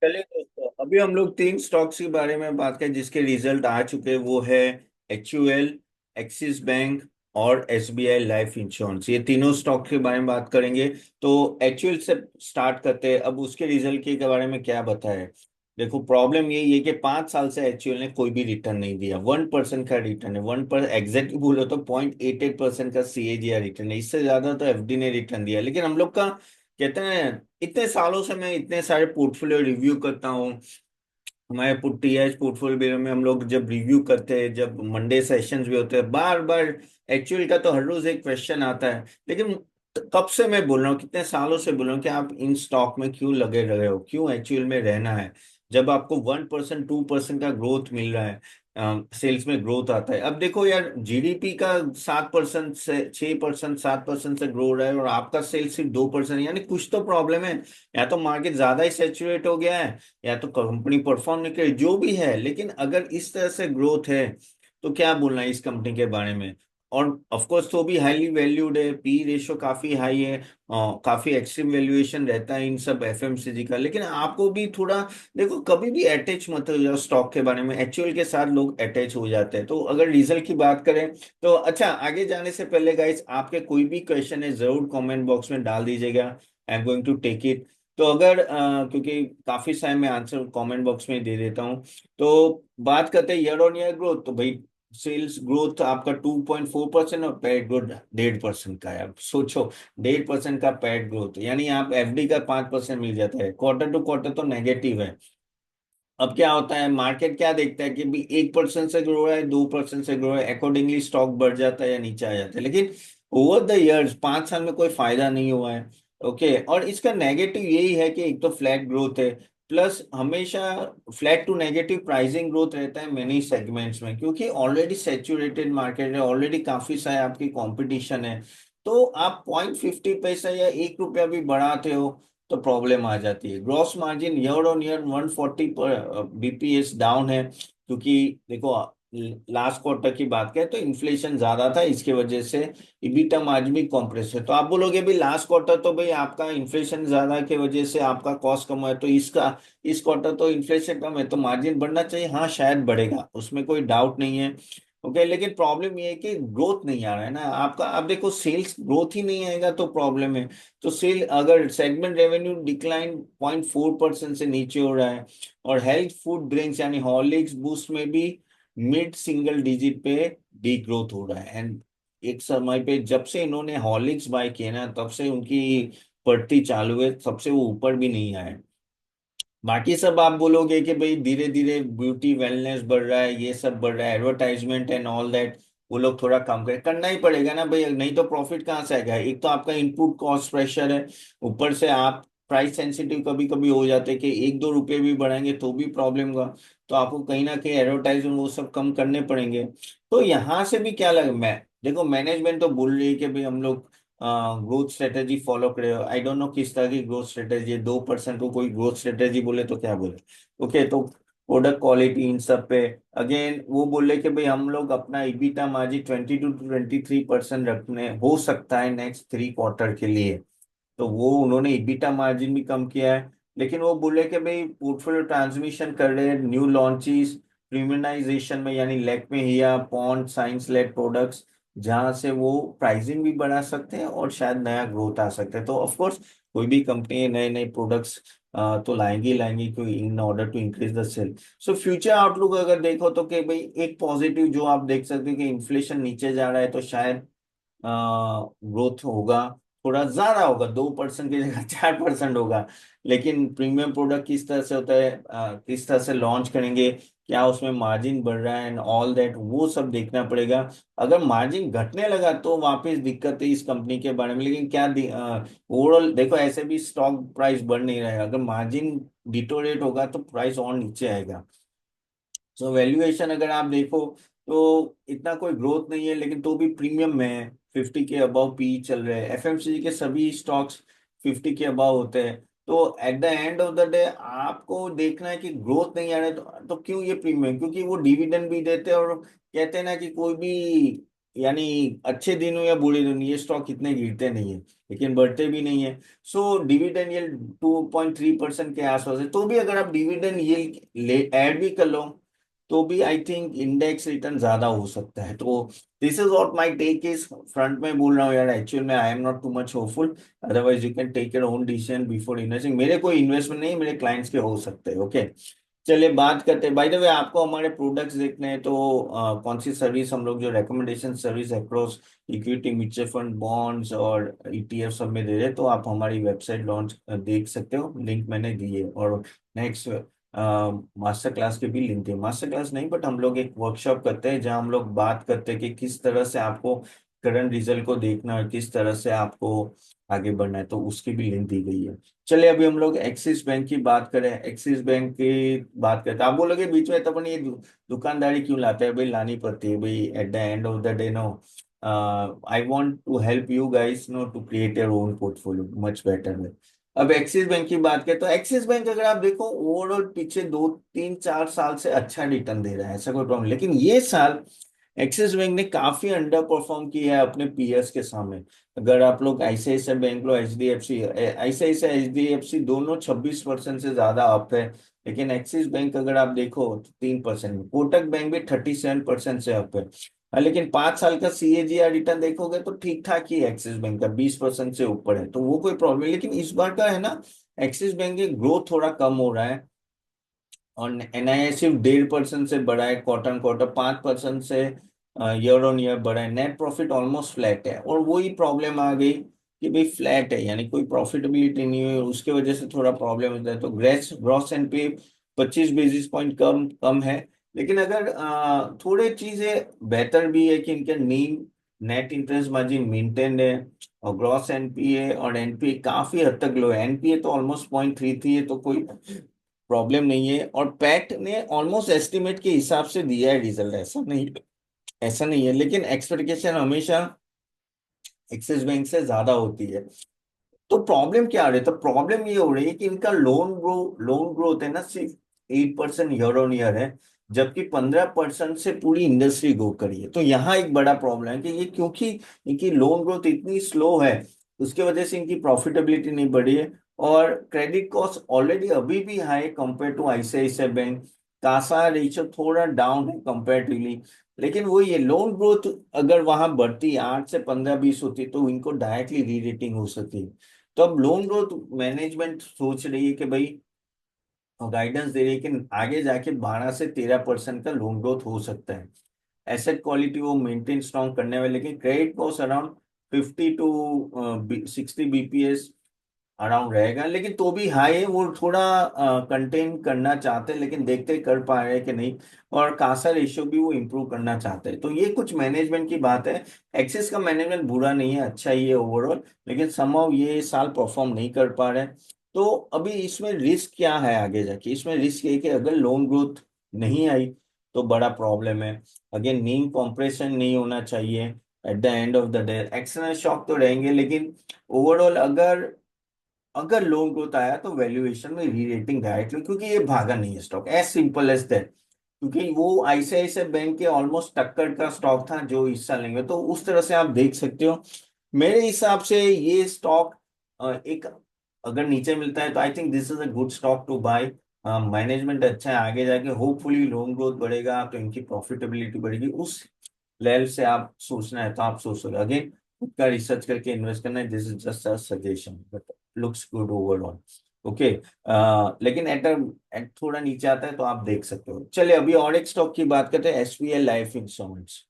चलिए दोस्तों, अभी हम लोग तीन स्टॉक्स के बारे में बात करें जिसके रिजल्ट आ चुके हैं। वो है HUL, एक्सिस बैंक और SBI लाइफ इंश्योरेंस। ये तीनों स्टॉक के बारे में बात करेंगे। तो HUL से स्टार्ट करते हैं। अब उसके रिजल्ट के बारे में क्या बताएं। देखो, प्रॉब्लम यही है कि 5 साल से HUL ने कोई भी रिटर्न नहीं दिया। 1% का रिटर्न है। 1% एग्जैक्ट बोलो तो 0.88% का CAGR रिटर्न है। इससे ज्यादा तो FD ने रिटर्न दिया। लेकिन हम लोग का कहते हैं, इतने सालों से मैं इतने सारे पोर्टफोलियो रिव्यू करता हूँ। हमारे TIH पोर्टफोलियो में हम लोग जब रिव्यू करते हैं, जब मंडे सेशंस भी होते हैं, बार बार HUL का तो हर रोज एक क्वेश्चन आता है। लेकिन कब से मैं बोल रहा हूँ, कितने सालों से बोल रहा हूँ कि आप इन स्टॉक में क्यों लगे रहे हो, क्यों HUL में रहना है। जब आपको 1% 2% का ग्रोथ मिल रहा है, सेल्स में ग्रोथ आता है। अब देखो यार, GDP का 7% से 6%, 7% से ग्रो रहा है और आपका सेल्स सिर्फ 2%, यानी कुछ तो प्रॉब्लम है। या तो मार्केट ज्यादा ही सेचुरेट हो गया है, या तो कंपनी परफॉर्म नहीं करे, जो भी है। लेकिन अगर इस तरह से ग्रोथ है तो क्या बोलना है इस कंपनी के बारे में। और ऑफ कोर्स तो भी हाईली वैल्यूड है, P रेशो काफी हाई है। काफी एक्सट्रीम वैल्यूएशन रहता है इन सब FMCG का। लेकिन आपको भी थोड़ा देखो, कभी भी अटैच मत हो जाओ स्टॉक के बारे में। HUL के साथ लोग अटैच हो जाते हैं। तो अगर रिजल्ट की बात करें तो अच्छा, आगे जाने से पहले गाइस, आपके कोई भी क्वेश्चन है जरूर कमेंट बॉक्स में डाल दीजिएगा। I am going to take it. तो अगर क्योंकि काफी सारे मैं आंसर कमेंट बॉक्स में दे देता हूँ। तो बात करते हैं ईयर ऑन ईयर ग्रोथ। तो भाई, सेल्स ग्रोथ आपका 2.4% और पैड ग्रोथ 1.5% का है। अब सोचो, 1.5% का पैड ग्रोथ, यानी आप FD का 5% मिल जाता है। क्वार्टर टू क्वार्टर तो नेगेटिव है। अब क्या होता है, मार्केट क्या देखता है कि भी 1% से ग्रो रहा है, 2% से ग्रो है, अकॉर्डिंगली स्टॉक बढ़ जाता है या नीचे आ जाता है। लेकिन ओवर द इयर्स 5 साल में कोई फायदा नहीं हुआ है। ओके, और इसका नेगेटिव यही है कि एक तो फ्लैट ग्रोथ है, प्लस हमेशा flat to negative pricing growth रहता है मेनी सेगमेंट्स में, क्योंकि ऑलरेडी सेचुरेटेड मार्केट है, ऑलरेडी काफी सारे आपकी कंपटीशन है। तो आप 0.50 पैसा या 1 रुपया भी बढ़ाते हो तो प्रॉब्लम आ जाती है। Gross margin year on year 140 पर BPS डाउन है, क्योंकि देखो, लास्ट क्वार्टर की बात करें तो इन्फ्लेशन ज्यादा था, इसके वजह से इबिटा मार्जिन भी कॉम्प्रेस है। तो आप बोलोगे भाई लास्ट क्वार्टर तो भाई आपका इन्फ्लेशन ज्यादा की वजह से आपका कॉस्ट कम है, तो इसका इस क्वार्टर तो इन्फ्लेशन कम है तो मार्जिन बढ़ना चाहिए। हाँ, शायद बढ़ेगा, उसमें कोई डाउट नहीं है। ओके, लेकिन प्रॉब्लम ये है कि ग्रोथ नहीं आ रहा है ना आपका। अब देखो, सेल्स ग्रोथ ही नहीं आएगा तो प्रॉब्लम है। तो सेल अगर सेगमेंट रेवेन्यू डिक्लाइन 0.4% से नीचे हो रहा है, और हेल्थ फूड ड्रिंक्स यानी हॉर्लिक्स बूस्ट में भी मिड सिंगल डिजिट पे डी ग्रोथ हो रहा है। एंड एक समय पे जब से इन्होंने हॉर्लिक्स बाय किया ना, तब से उनकी बढ़ती चालू है, सबसे वो ऊपर भी नहीं आए। बाकी सब आप बोलोगे कि भाई धीरे धीरे ब्यूटी वेलनेस बढ़ रहा है, ये सब बढ़ रहा है, एडवर्टाइजमेंट एंड ऑल दैट, वो लोग थोड़ा कम करें, करना ही पड़ेगा ना भाई, नहीं तो प्रॉफिट कहाँ से आएगा। एक तो आपका इनपुट कॉस्ट प्रेशर है, ऊपर से आप प्राइस सेंसिटिव कभी कभी हो जाते हैं कि 1-2 रुपए भी बढ़ाएंगे तो भी प्रॉब्लम होगा। तो आपको कहीं ना कहीं एडवर्टाइजमेंट वो सब कम करने पड़ेंगे। तो यहाँ से भी क्या लगे, मैं देखो मैनेजमेंट तो बोल रही है कि भाई हम लोग ग्रोथ स्ट्रेटेजी फॉलो करे। आई डोंट नो किस तरह की ग्रोथ स्ट्रेटेजी है। 2% को कोई ग्रोथ स्ट्रेटेजी बोले तो क्या बोले। ओके, तो प्रोडक्ट क्वालिटी इन सब पे अगेन वो बोले कि भाई हम लोग अपना इबिटा मार्जिन 22 to 23% रखने हो सकता है नेक्स्ट 3 क्वार्टर के लिए। तो वो उन्होंने इबिटा मार्जिन भी कम किया है। लेकिन वो बोले कि भाई पोर्टफोलियो ट्रांसमिशन कर रहे हैं, न्यू लॉन्चेस प्रीमियमाइजेशन में, यानी लैक्मे हिया पॉन्ड साइंस लेड प्रोडक्ट्स, जहां से वो प्राइसिंग भी बढ़ा सकते हैं और शायद नया ग्रोथ आ सकता है। तो ऑफ कोर्स कोई भी कंपनी नए नए प्रोडक्ट्स तो लाएंगी क्योंकि in order to increase the sale. So future outlook अगर देखो तो कि भाई एक पॉजिटिव जो आप देख सकते हो कि इन्फ्लेशन नीचे जा रहा है, तो शायद ग्रोथ होगा, थोड़ा ज्यादा होगा, 2% की जगह 4% होगा। लेकिन प्रीमियम प्रोडक्ट किस तरह से होता है, किस तरह से लॉन्च करेंगे, क्या उसमें मार्जिन बढ़ रहा है एंड ऑल दैट, वो सब देखना पड़ेगा। अगर मार्जिन घटने लगा तो वापस दिक्कत है इस कंपनी के बारे में। लेकिन क्या ओवरऑल देखो, ऐसे भी स्टॉक प्राइस बढ़ नहीं रहा है। अगर मार्जिन डिटोरेट होगा तो प्राइस और नीचे आएगा। सो वैल्यूएशन अगर आप देखो तो इतना कोई ग्रोथ नहीं है, लेकिन तो भी प्रीमियम में है। 50 के अबव पी चल रहे हैं। FMCG के सभी स्टॉक्स 50 के अबव होते हैं। तो eight the end of the day आपको देखना है कि ग्रोथ नहीं आ रहा है तो क्यों ये प्रीमियम, क्योंकि वो डिविडेंड भी देते हैं। और कहते हैं ना कि कोई भी यानी अच्छे दिन हो या बुरे दिन, ये स्टॉक इतने गिरते नहीं है लेकिन बढ़ते भी नहीं है। सो डिविडेंड यील्ड 2.3% के आसपास है, तो भी अगर आप डिविडेंड यील्ड ले ऐड भी कर लो तो भी आई थिंक इंडेक्स रिटर्न ज्यादा हो सकता है। तो this is what my take is, front में बोल रहा हूँ यार, एक्चुअल में I am not too much hopeful. Otherwise you can take your own decision before investing. मेरे कोई इन्वेस्टमेंट नहीं, मेरे क्लाइंट्स के हो सकते हैं। ओके, चलिए बात करते हैं। बाय द वे, आपको हमारे प्रोडक्ट्स देखने हैं तो कौन सी सर्विस हम लोग जो recommendation service across equity, mutual fund, bonds और ईटीएफ सब में दे रहे हैं, तो आप हमारी वेबसाइट लॉन्च देख सकते हो, लिंक मैंने दी है। और नेक्स्ट मास्टर क्लास के भी लिंक है, मास्टर क्लास नहीं बट हम लोग एक वर्कशॉप करते हैं जहां हम लोग बात करते हैं कि किस तरह से आपको करंट रिजल्ट को देखना है, किस तरह से आपको आगे बढ़ना है, तो उसकी भी लिंक दी गई है। चलिए अभी हम लोग एक्सिस बैंक की बात करें। एक्सिस बैंक की बात करते हैं, आप बोलोगे बीच में तो अपन ये दुकानदारी क्यों लाते हैं? भाई लानी पड़ती है भाई, at the end of the day no I want to help you guys no to create your own portfolio much better way. अब एक्सिस बैंक की बात करें तो एक्सिस बैंक अगर आप देखो ओवरऑल पीछे 2 3 4 साल से अच्छा रिटर्न दे रहा है, ऐसा कोई प्रॉब्लम, लेकिन ये साल एक्सिस बैंक ने काफी अंडर परफॉर्म किया है अपने पीएस के सामने। अगर आप लोग आईसीआईसीआई बैंक लो, एचडीएफसी, आईसीआईसीआई एचडीएफसी दोनों 26% से ज्यादा अप है, लेकिन एक्सिस बैंक अगर आप देखो तो 3%, कोटक बैंक भी 37% से अप है। लेकिन 5 साल का सीएजीआर रिटर्न देखोगे तो ठीक ठाक ही है, एक्सिस बैंक का 20% से ऊपर है, तो वो कोई प्रॉब्लम नहीं। लेकिन इस बार का है ना, एक्सिस बैंक की ग्रोथ थोड़ा कम हो रहा है, और एनआईए सिर्फ 1.5% से बढ़ा है, क्वार्टर क्वार्टर 5% से ईयर ऑन ईयर बढ़ा है। नेट प्रॉफिट ऑलमोस्ट फ्लैट है, और वही प्रॉब्लम आ गई कि भाई फ्लैट है यानी कोई प्रॉफिटेबिलिटी नहीं हुई, उसके वजह से थोड़ा प्रॉब्लम होता है। तो gross gross NP 25 basis point कम कम है। लेकिन अगर थोड़े चीजें बेहतर भी है कि इनके नीम नेट इंटरेस्ट मार्जिन मेंटेन है, और ग्रॉस एनपीए और एनपीए काफी हद तक लो है। एनपीए तो ऑलमोस्ट 0.33 है, तो कोई प्रॉब्लम नहीं है। और पैक्ट ने ऑलमोस्ट एस्टिमेट के हिसाब से दिया है रिजल्ट, ऐसा नहीं है, लेकिन एक्सपेक्टेशन हमेशा एक्सिस बैंक से ज्यादा होती है। तो प्रॉब्लम क्या आ रही है? तो प्रॉब्लम ये हो रही है कि इनका लोन ग्रोथ है ना, सिर्फ 8% ईयर ऑन ईयर है, जबकि 15% से पूरी इंडस्ट्री ग्रो करी है। तो यहाँ एक बड़ा प्रॉब्लम है कि ये क्योंकि इनकी लोन ग्रोथ इतनी स्लो है, उसके वजह से इनकी प्रॉफिटेबिलिटी नहीं बढ़ी है। और क्रेडिट कॉस्ट ऑलरेडी अभी भी high compare to ICICI bank, CASA ratio थोड़ा डाउन है कंपेरेटिवली। लेकिन वो ये लोन ग्रोथ अगर वहां बढ़ती 8 से 15 20 होती तो इनको डायरेक्टली री रेटिंग हो सकती। तो अब लोन ग्रोथ मैनेजमेंट सोच रही है कि भाई, गाइडेंस दे रही है कि आगे जाके 12 से 13% का लोन ग्रोथ हो सकता है। एसेट क्वालिटी वो मेंटेन स्ट्रॉन्ग करने वाले, लेकिन credit cost around 50 to 60 BPS around रहेगा, लेकिन तो भी हाई है, वो थोड़ा कंटेन करना चाहते हैं, लेकिन देखते कर पा रहे हैं कि नहीं। और कासा रेशियो भी वो इम्प्रूव करना चाहते हैं। तो ये कुछ मैनेजमेंट की बात है। एक्सिस का मैनेजमेंट बुरा नहीं है, अच्छा ही है ओवरऑल, लेकिन समहाउ ये साल परफॉर्म नहीं कर पा रहे हैं। तो अभी इसमें रिस्क क्या है आगे जाके? इसमें रिस्क ये कि अगर लोन ग्रोथ नहीं आई तो बड़ा प्रॉब्लम है। अगेन नीम कॉम्प्रेशन नहीं होना चाहिए। Eight the end of the day external shock तो रहेंगे, लेकिन ओवरऑल अगर अगर लोन ग्रोथ आया तो वैल्यूएशन में री रेटिंग डायरेक्टली, क्योंकि ये भागा नहीं है stock, as simple as that. क्योंकि वो आईसीआईसीआई बैंक के ऑलमोस्ट टक्कर का स्टॉक था जो हिस्सा लेंगे, तो उस तरह से आप देख सकते हो। मेरे हिसाब से ये स्टॉक एक, अगर नीचे मिलता है तो I think this is a good stock to buy. Management अच्छा है, आगे जाके होपफुली लोन ग्रोथ बढ़ेगा तो इनकी प्रॉफिटेबिलिटी बढ़ेगी, उस लेवल से आप सोचना है तो आप सोच सकते, अगेन खुद का रिसर्च करके इन्वेस्ट करना है, this is just a suggestion but looks good overall. Okay, लेकिन एट थोड़ा नीचे आता है तो आप देख सकते हो। चलिए अभी और एक स्टॉक की बात करते हैं, एसबीआई लाइफ इंश्योरेंस।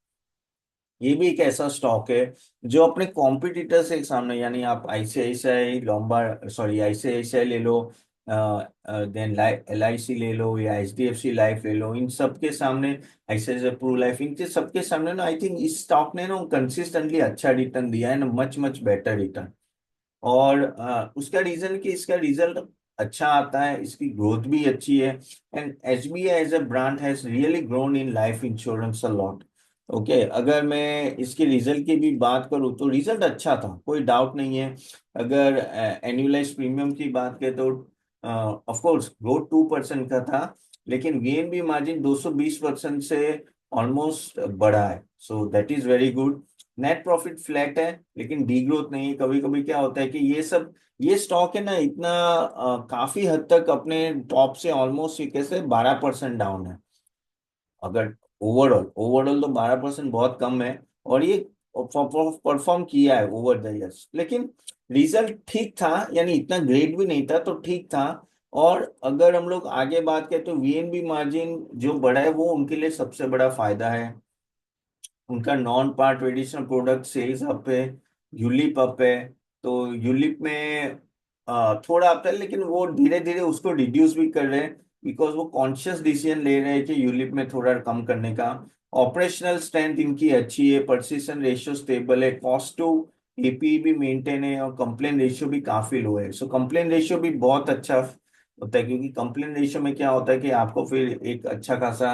ये भी एक ऐसा स्टॉक है जो अपने कॉम्पिटिटर से सामने, यानी आप आईसीआईसीआई लोम्बार्ड, सॉरी आईसीआईसीआई ले लो, देन एलआईसी ले लो या एचडीएफसी लाइफ ले लो, इन सब के सामने, आईसीआईसीआई प्रू लाइफ, इनके सबके सामने ना आई थिंक इस स्टॉक ने ना कंसिस्टेंटली अच्छा रिटर्न दिया है ना, मच मच बेटर रिटर्न। और उसका रीजन कि इसका रिजल्ट अच्छा आता है, इसकी ग्रोथ भी अच्छी है, and SBI as a brand has really grown in life insurance a lot. Okay, अगर मैं इसके रिजल्ट की भी बात करूँ तो रिजल्ट अच्छा था, कोई डाउट नहीं है। अगर एनुअलाइज प्रीमियम की बात करें तो ऑफ कोर्स ग्रोथ 2% का था, लेकिन वीएनबी मार्जिन 220% से ऑलमोस्ट बढ़ा है, so that is very good. Net profit flat है लेकिन डी ग्रोथ नहीं है। कभी कभी क्या होता है कि ये स्टॉक है ना इतना काफी हद तक अपने टॉप से ऑलमोस्ट कैसे 12% डाउन है। अगर ओवरऑल ओवरऑल तो 12% बहुत कम है, और ये परफॉर्म किया है ओवर द इयर्स, लेकिन रिजल्ट ठीक था, यानी इतना ग्रेट भी नहीं था तो ठीक था। और अगर हम लोग आगे बात करें तो वीएनबी मार्जिन जो बढ़ा है वो उनके लिए सबसे बड़ा फायदा है। उनका नॉन पार ट्रेडिशनल प्रोडक्ट सेल्स अप है, यूलिप अप है। तो यूलिप में थोड़ा अप है, लेकिन वो धीरे धीरे उसको रिड्यूस भी कर रहे हैं, बिकॉज वो कॉन्शियस डिसीजन ले रहे हैं कि यूलिप में थोड़ा कम करने का। ऑपरेशनल स्ट्रेंथ इनकी अच्छी है, परसिस्टेंट रेशियो स्टेबल है, कॉस्ट टू एपी भी मेंटेन है, और कंप्लेन रेशियो भी काफी लो है। सो कंप्लेन रेशियो भी बहुत अच्छा होता है, क्योंकि कंप्लेन रेशियो में क्या होता है कि आपको फिर एक अच्छा खासा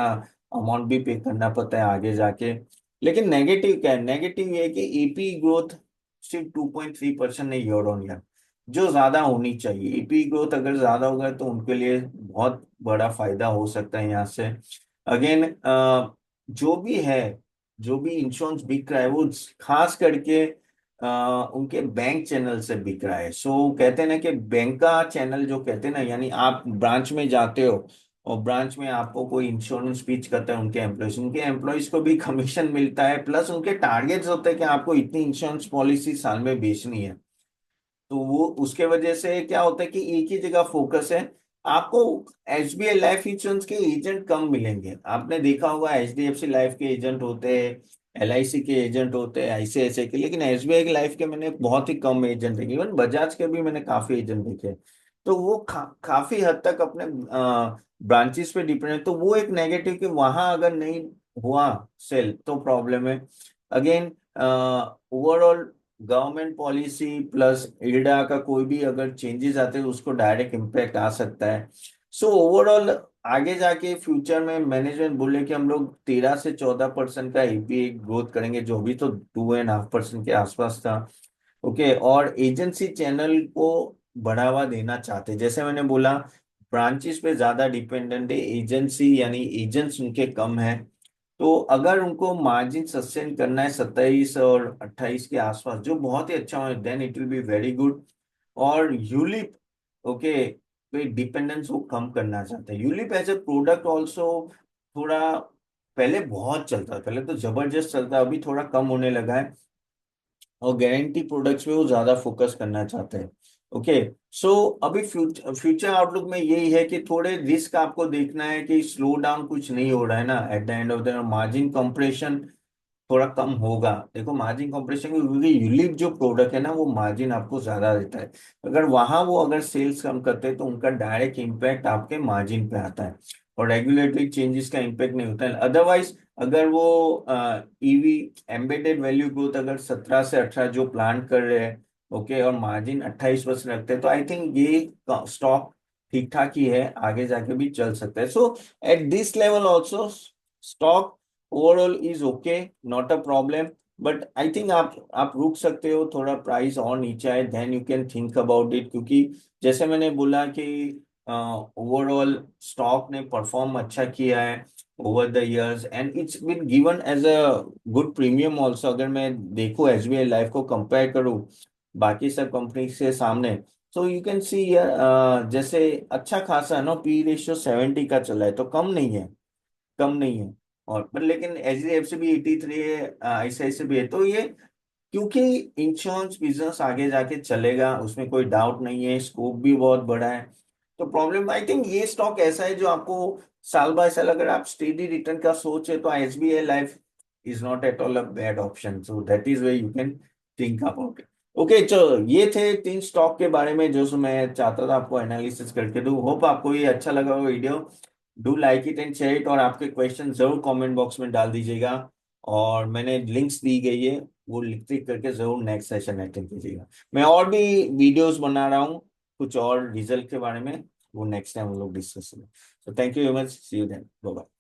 अमाउंट भी पे करना पड़ता है आगे जाके। लेकिन नेगेटिव क्या है, नेगेटिव ये है कि ईपी ग्रोथ सिर्फ 2.3% है ईयर ऑन ईयर, जो ज्यादा होनी चाहिए। ईपी ग्रोथ अगर ज्यादा होगा तो उनके लिए बहुत बड़ा फायदा हो सकता है यहाँ से। अगेन जो भी है, जो भी इंश्योरेंस बिक रहा है वो खास करके उनके बैंक चैनल से बिक रहा है। सो कहते हैं ना कि बैंक का चैनल जो कहते हैं ना, यानी आप ब्रांच में जाते हो और ब्रांच में आपको कोई इंश्योरेंस पिच करता है, उनके एम्प्लॉयज को भी कमीशन मिलता है, प्लस उनके टारगेट्स होते हैं कि आपको इतनी इंश्योरेंस पॉलिसी साल में बेचनी है। तो वो उसके वजह से क्या होता है कि एक ही जगह फोकस है। आपको एसबीआई लाइफ इंश्योरेंस के एजेंट कम मिलेंगे। आपने देखा होगा एचडीएफसी लाइफ के एजेंट होते हैं, एलआईसी के एजेंट होते हैं, आईसीआईसीआई के, लेकिन एसबीआई के लाइफ के मैंने बहुत ही कम एजेंट देखे। इवन बजाज के भी मैंने काफी एजेंट देखे। तो वो काफी हद तक अपने ब्रांचेस पे डिपेंड है। तो वो एक नेगेटिव कि वहां अगर नहीं हुआ सेल तो प्रॉब्लम है। Again overall government policy plus इल्डा का कोई भी अगर चेंजेस आते हैं उसको डायरेक्ट इम्पैक्ट आ सकता है। सो ओवरऑल आगे जाके फ्यूचर में मैनेजमेंट बोले कि हम लोग 13 से 14% का एपीए ग्रोथ करेंगे, जो भी तो 2.5% के आसपास था। ओके, और एजेंसी चैनल को बढ़ावा देना चाहते हैं। जैसे मैंने बोला, ब्रांचेस पे ज्यादा डिपेंडेंट है एजेंसी, यानी एजेंट्स उनके कम है। तो अगर उनको मार्जिन सस्टेन करना है 27 और 28 के आसपास, जो बहुत ही अच्छा हो, then it will be very good. और यूलिप, ओके, तो डिपेंडेंस वो कम करना चाहते हैं। ULIP as a product also थोड़ा पहले बहुत चलता था, पहले तो जबरदस्त चलता, अभी थोड़ा कम होने लगा है। और गारंटी प्रोडक्ट्स पे वो ज्यादा फोकस करना चाहते हैं। ओके, सो अभी फ्यूचर आउटलुक में यही है कि थोड़े रिस्क आपको देखना है कि स्लो डाउन कुछ नहीं हो रहा है ना eight the end of the margin compression थोड़ा कम होगा। देखो मार्जिन कंप्रेशन क्योंकि यूलिप जो प्रोडक्ट है ना वो मार्जिन आपको ज्यादा देता है। अगर वहां वो अगर सेल्स कम करते हैं तो उनका डायरेक्ट इम्पैक्ट आपके मार्जिन पे आता है, और रेगुलेटरी चेंजेस का इम्पैक्ट नहीं होता है। अदरवाइज अगर वो ईवी एम्बेडेड वैल्यू ग्रोथ अगर 17 से 18 जो प्लान कर रहे हैं, ओके, और मार्जिन 28% रखते हैं, तो आई थिंक ये स्टॉक ठीक ठाक ही है, आगे जाके भी चल सकता है। So at this level also stock overall is okay, not a problem. But I think आप रुक सकते हो, थोड़ा प्राइस और नीचे आए then you can think about it, क्योंकि जैसे मैंने बोला कि ओवरऑल स्टॉक ने परफॉर्म अच्छा किया है over the years, and it's been given as a good premium also. अगर मैं देखूं एसबीआई लाइफ को कंपेयर करूं बाकी सब कंपनी के सामने, तो यू कैन सी जैसे अच्छा खासा नो पी रेशियो 70 का चला है, तो कम नहीं है, कम नहीं है। और पर लेकिन एच डी एफ सी भी 83 है, आईसीआईसीआई भी है। तो ये क्योंकि इंश्योरेंस बिजनेस आगे जाके चलेगा उसमें कोई डाउट नहीं है, स्कोप भी बहुत बड़ा है। तो प्रॉब्लम आई थिंक ये स्टॉक ऐसा है जो आपको साल बाय साल अगर आप स्टेडी रिटर्न का सोचे तो SBI life is not at all a bad option, so that is way you can think about it. Okay, चलो ये थे 3 स्टॉक के बारे में जो मैं चाहता था आपको एनालिसिस करके दूं। होप आपको ये अच्छा लगा video. Do like it and share it, और आपके क्वेश्चन जरूर कमेंट बॉक्स में डाल दीजिएगा। और मैंने लिंक्स दी गई है, वो लिख करके जरूर नेक्स्ट सेशन अटेंड कीजिएगा। मैं और भी वीडियोस बना रहा हूँ कुछ और रिजल्ट के बारे में, वो नेक्स्ट टाइम हम लोग डिस्कस करेंगे। So thank you very much, see you then, bye bye.